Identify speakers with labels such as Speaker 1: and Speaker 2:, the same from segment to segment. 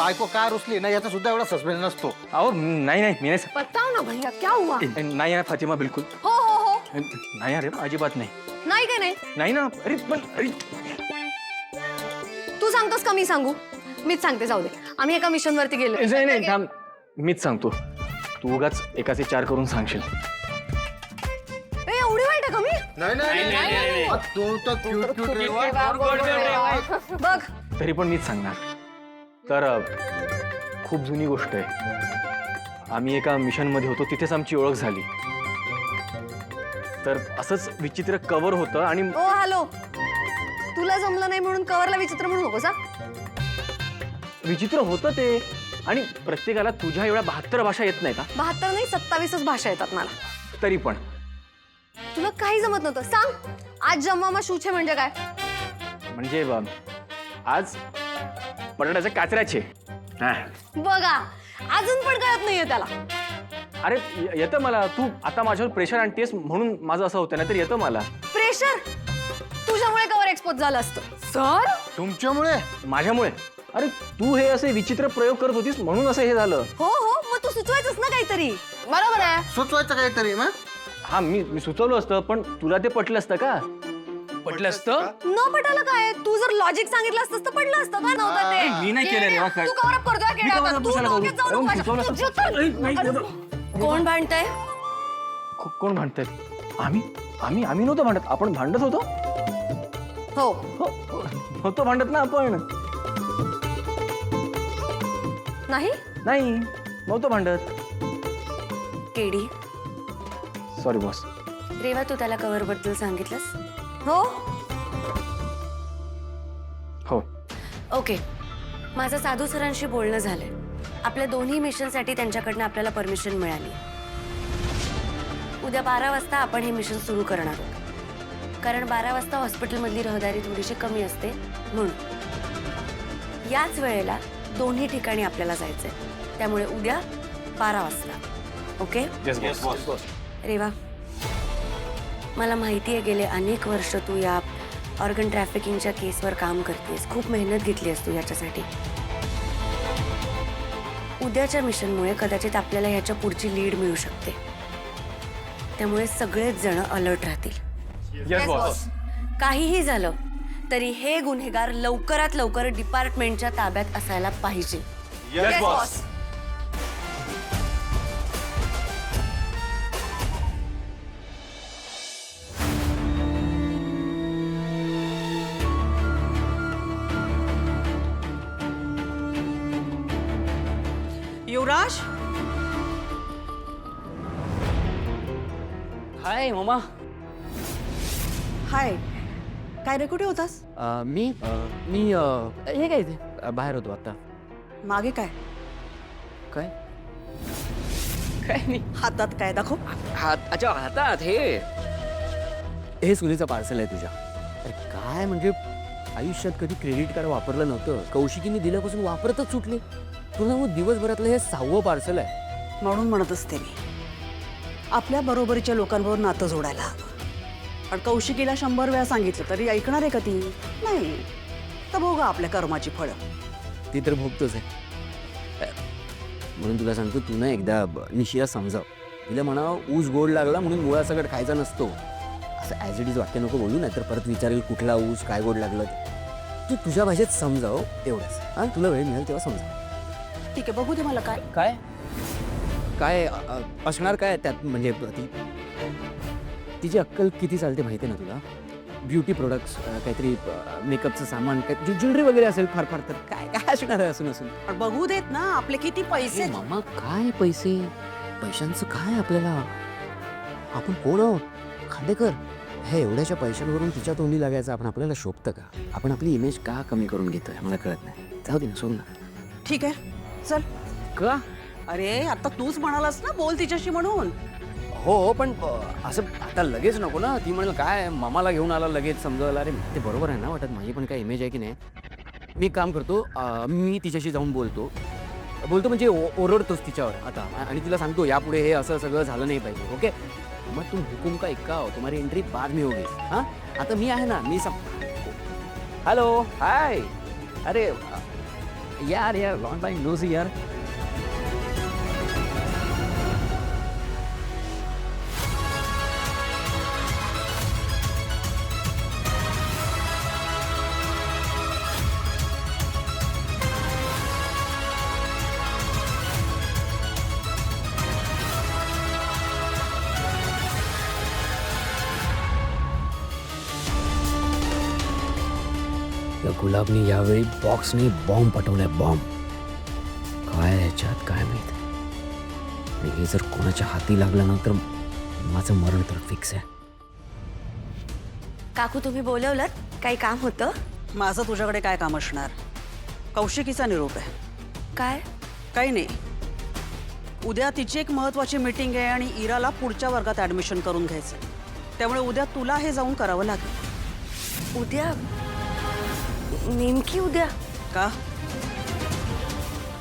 Speaker 1: बायको काय रुसली ना याचा सुद्धा एवढा सस्पेन्स नसतो.
Speaker 2: अहो नाही नाही मी नाही
Speaker 3: बताओ ना भैया क्या हुआ?
Speaker 2: नाही आहे फातिमा बिलकुल
Speaker 3: हो हो हो
Speaker 2: नाही अरे अजिबात नाही
Speaker 3: नाही काय नाही.
Speaker 2: नाही ना अरे पण अरे
Speaker 3: तू सांगतोस का मी सांगू? मीच सांगते जाऊ दे. आम्ही एका मिशन वरती गेलो.
Speaker 2: नाही नाही थांब मीच सांगतो तू उगाच एकाचे 4 करून सांगशील.
Speaker 3: ए एवढी वाईट आहे का मी?
Speaker 1: नाही तू तर क्यूट क्यूट
Speaker 3: बघ
Speaker 2: तरी पण मीच सांगणार. तर खूप जुनी गोष्ट आहे. आम्ही एका मिशनमध्ये होतो तिथेच आमची ओळख झाली. तर असंच विचित्र कव्हर होतं आणि
Speaker 3: ओ हॅलो तुला जमलं नाही म्हणून कवरला विचित्र म्हणू नकोस हा.
Speaker 2: विचित्र होतं ते. आणि प्रत्येकाला तुझ्या एवढ्या 72 भाषा येत नाही का?
Speaker 3: 72 नाही 27च भाषा येतात मला.
Speaker 2: तरी पण
Speaker 3: तुला काही जमत नव्हतं. सांग आज जम्मा शूचे म्हणजे काय?
Speaker 2: म्हणजे आज बटाट्याचे काचऱ्याचे.
Speaker 3: बघा अजून पण कळत नाहीये त्याला.
Speaker 2: अरे येतं मला. तू आता माझ्यावर प्रेशर आणतेस म्हणून माझं असं होतं ना. तर येतं मला
Speaker 3: प्रेशर. तुझ्यामुळे कवर एक्सपोज झालं असतं. सर
Speaker 1: तुमच्यामुळे
Speaker 2: माझ्यामुळे. अरे तू हे असे विचित्र प्रयोग करत होतीस म्हणून असं हे झालं.
Speaker 3: हो हो मग तू सुचवायचंस ना काहीतरी. बरोबर आहे.
Speaker 1: सुचवायचं काहीतरी ना.
Speaker 2: हा मी सुचवलं असतं पण तुला ते पटलं असतं का?
Speaker 4: पटलं असतं.
Speaker 3: न पटायला काय? तू जर लॉजिक सांगितलं असतं तर पडलं असतं का? नव्हतं ते.
Speaker 2: मी नाही केलं रे,
Speaker 3: केड्या,
Speaker 2: काय?
Speaker 3: तू कवर अप करतोय केड्या आता. तू डोक्यात जाऊ नको माझ्या.
Speaker 2: सुचवलं
Speaker 3: तुझं
Speaker 2: असतं.
Speaker 3: तर- अरे, कोण भांडतंय?
Speaker 2: कोण भांडतंय? आम्ही आम्ही आम्ही नव्हतो भांडत. आपण भांडत होतो.
Speaker 3: हो
Speaker 2: होतो भांडत ना आपण.
Speaker 3: नाही
Speaker 2: नाही नव्हतो भांडत.
Speaker 5: KD
Speaker 2: sorry boss.
Speaker 5: रेवा तू त्याला कव्हर बद्दल सांगितलंस?
Speaker 3: हो
Speaker 2: हो
Speaker 5: ओके. माझं साधू सरांशी बोलणं झालंय. आपल्या दोन्ही मिशनसाठी त्यांच्याकडनं आपल्याला परमिशन मिळाली. उद्या 12 वाजता आपण हे मिशन सुरू करणार आहोत. कारण 12 वाजता हॉस्पिटलमधली रहदारी थोडीशी कमी असते म्हणून. याच वेळेला दोन्ही ठिकाणी आपल्याला जायचंय. त्यामुळे उद्या 12 वाजता. ओके रेवा मला माहिती आहे गेले अनेक वर्ष तू या ऑर्गन ट्रॅफिकिंगच्या केसवर काम करतेस. खूप मेहनत घेतलीस तू याच्यासाठी. उद्याच्या मिशनमुळे कदाचित आपल्याला ह्याच्या पुढची लीड मिळू शकते. त्यामुळे सगळेच जण अलर्ट राहतील.
Speaker 2: Yes boss.
Speaker 5: काहीही झालं तरी हे गुन्हेगार लवकरात लवकर डिपार्टमेंटच्या ताब्यात असायला पाहिजे.
Speaker 2: Yes boss.
Speaker 6: युवराज
Speaker 4: हाय मामा.
Speaker 6: हाय काय रे कुठे होतास?
Speaker 4: मी हे काय ते बाहेर होतो आता.
Speaker 6: मागे काय
Speaker 4: काय काय नाही.
Speaker 6: हातात काय दाखव.
Speaker 4: अच्छा हातात हे सुनीचं पार्सल आहे तुझ्या. अरे काय म्हणजे आयुष्यात कधी क्रेडिट कार्ड वापरलं नव्हतं. कौशिकीने दिल्यापासून वापरतच सुटले. तुला मग दिवसभरातलं हे 6वं पार्सल आहे.
Speaker 6: म्हणून म्हणत असते मी आपल्या बरोबरीच्या लोकांबरोबर नातं जोडायला हवं. पण कौशिकीला 100 वेळा सांगितलं तरी ऐकणार आहे का ती? नाही. तर भोगा आपल्या कर्माची फळं.
Speaker 4: ती तर भोगतोच आहे. म्हणून तुला सांगतो तू ना एकदा निशिला समजाव. तिला म्हणा ऊस गोड लागला म्हणून मुळा सगळं खायचा नसतो. असं ॲज इट इज वाक्य नको बोलू नाही तर परत विचारेल कुठला ऊस काय गोड लागलं. तू तुझ्या भाषेत समजाव एवढंच. हां तुला वेळ मिळेल तेव्हा समजाव.
Speaker 6: ठीक आहे बघू दे मला काय
Speaker 4: काय काय असणार काय त्यात म्हणजे तिची अक्कल किती चालते माहिती आहे ना तुला. ब्युटी प्रोडक्ट्स काहीतरी मेकअपचं सामान काय ज्वेलरी वगैरे असेल फार फार तर काय काय असणार आहे असून असून.
Speaker 6: पण बघू देत ना आपले किती पैसे.
Speaker 4: मामा काय पैसे पैशांचं काय आपल्याला. आपण कोण आहोत खांडेकर. हे एवढ्याच्या पैशांवरून तिच्या तोंडी लागायचं आपण आपल्याला शोभतं का. आपण आपली इमेज का कमी करून घेतोय मला कळत नाही. जाऊ दे ना सोड ना.
Speaker 6: ठीक आहे चल.
Speaker 4: का
Speaker 6: अरे आता तूच म्हणालास ना बोल तिच्याशी म्हणून.
Speaker 4: हो पण असं आता लगेच नको ना. ती म्हणेल काय मामाला घेऊन आला लगेच समजायला. अरे ते बरोबर आहे ना वाटत. माझी पण काय इमेज आहे की नाही. मी एक काम करतो मी तिच्याशी जाऊन बोलतो म्हणजे ओरडतोच तिच्यावर आता. आणि तिला सांगतो यापुढे हे असं सगळं झालं नाही पाहिजे. ओके मग तुम हुकुम का इक्का हो तुम्हारी एंट्री बाद में होगी. हां आता मी आहे ना मी हॅलो हाय. अरे यार यार लॉन्ग टाइम नो सी यार. या गुलाबनी यावेळी बॉक्सने बॉम्ब पाठवलाय, बॉम्ब. काय आहे याच्यात काय माहित. आणि हे जर कोणाच्या हाती लागलं ना तर माझं मरण तर फिक्स आहे.
Speaker 5: काकू तुम्ही बोलवलं, काही काम होतं?
Speaker 6: माझं तुझ्याकडे काय काम असणार. कौशिकीचा निरोप आहे.
Speaker 5: काय?
Speaker 6: काही नाही. उद्या तिची एक महत्वाची मीटिंग आहे आणि इराला पुढच्या वर्गात ऍडमिशन करून घ्यायचं. त्यामुळे उद्या तुला हे जाऊन करावं लागेल.
Speaker 5: उद्या? नेमकी उद्या?
Speaker 6: का?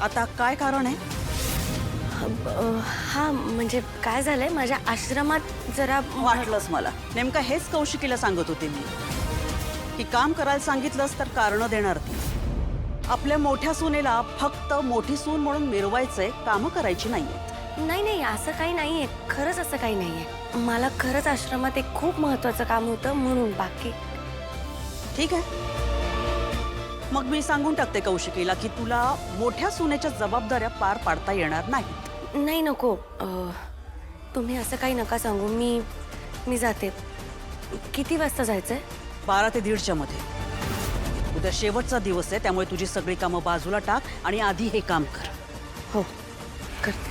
Speaker 6: आता काय कारण आहे?
Speaker 5: हा म्हणजे काय झालंय, माझ्या आश्रमात जरा
Speaker 6: वाटलंच मला. नेमकं हेच कौशिकीला सांगत होते मी की काम करायला सांगितलंस तर कारणं देणार ती. आपल्या मोठ्या सुनेला फक्त मोठी सून म्हणून मिरवायचंय, कामं करायची नाहीयेत.
Speaker 5: नाही नाही असं काही नाहीये, खरंच असं काही नाहीये. मला खरंच आश्रमात एक खूप महत्वाचं काम होतं म्हणून. बाकी
Speaker 6: ठीक आहे. मग मी सांगून टाकते कौशिकीला की तुला मोठ्या सुनेच्या जबाबदाऱ्या पार पाडता येणार नाहीत.
Speaker 5: नाही नको. तुम्ही असं काही नका सांगू. मी जाते. किती वाजता जायचंय?
Speaker 6: 12 ते 1:30च्या मध्ये. उद्या शेवटचा दिवस आहे, त्यामुळे तुझी सगळी कामं बाजूला टाक आणि आधी हे काम कर.
Speaker 5: हो करते.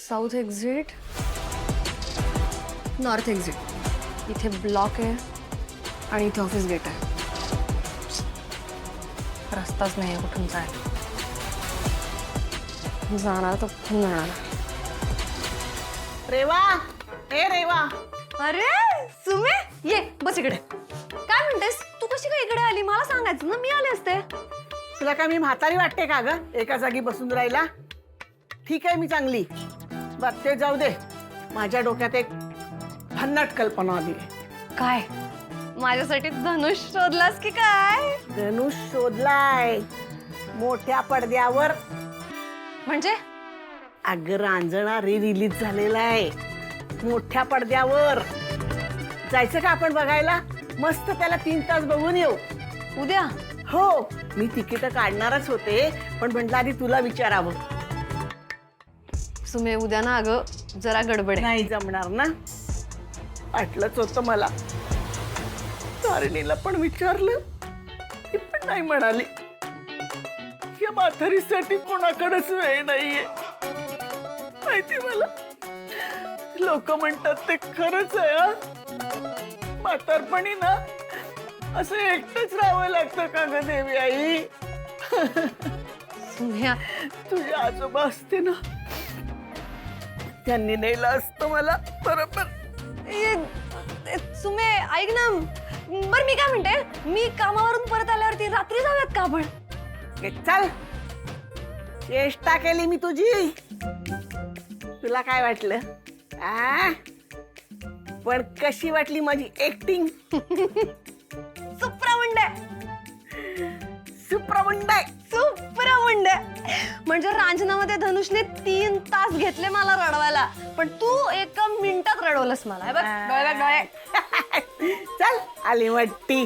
Speaker 3: South exit, north exit. इथे ब्लॉक आहे आणि इथे ऑफिस गेट आहे. रस्ताच नाही आहे कुठून जायला. जाणार तर कुठून जाणार.
Speaker 7: रेवा, ए रेवा,
Speaker 3: अरे सुमे, ये बस इकडे. काय म्हणतेस तू? कशी काय इकडे आली? मला सांगायचं ना, मी आले असते.
Speaker 7: तुला काय मी म्हातारी वाटते का ग एका जागी बसून राहिला? ठीक आहे मी चांगली. बर ते जाऊ दे. माझ्या डोक्यात एक भन्नाट कल्पना आली.
Speaker 3: काय माझ्यासाठी धनुष शोधलास की काय?
Speaker 7: धनुष शोधलाय मोठ्या पडद्यावर.
Speaker 3: म्हणजे
Speaker 7: अगं रांजणा रिलीज झालेला आहे मोठ्या पडद्यावर. जायचं का आपण बघायला? मस्त त्याला 3 तास बघून येऊ.
Speaker 3: उद्या?
Speaker 7: हो मी तिकीट काढणारच होते, पण म्हटलं आधी तुला विचारावं.
Speaker 3: सुमे उद्या ना अगं जरा गडबड आहे.
Speaker 7: नाही जमणार ना? वाटलंच होतं मला. तारिणीला पण विचारलं, ती पण नाही म्हणाली. या म्हातारीसाठी कोणाकडेच वेळ नाहीये. माहिती मला. लोक म्हणतात ते खरंच आहे. म्हातारपणी ना असं एकटंच राहावं लागतं का ग देवी आई?
Speaker 3: सुम्या,
Speaker 7: तुझे आजोबा असते ना, त्यांनी नेलं असतं मला बरोबर.
Speaker 3: सुमे ऐक ना. बर मी काय म्हणते, मी कामावरून परत आल्यावरती रात्री जाऊयात का आपण?
Speaker 7: चल, चेष्टा केली मी तुझी. तुला काय वाटलं? पण कशी वाटली माझी ऍक्टिंग?
Speaker 3: सुप्रमंड
Speaker 7: सुप्रमंड
Speaker 3: सुप्रमंड. म्हणजे रांजनामध्ये धनुषने 3 तास घेतले मला रडवायला, पण तू 1 मिनिटात रडवलंस मला. हे बघ डोळे बघ डोळे.
Speaker 7: चल आली वाटती.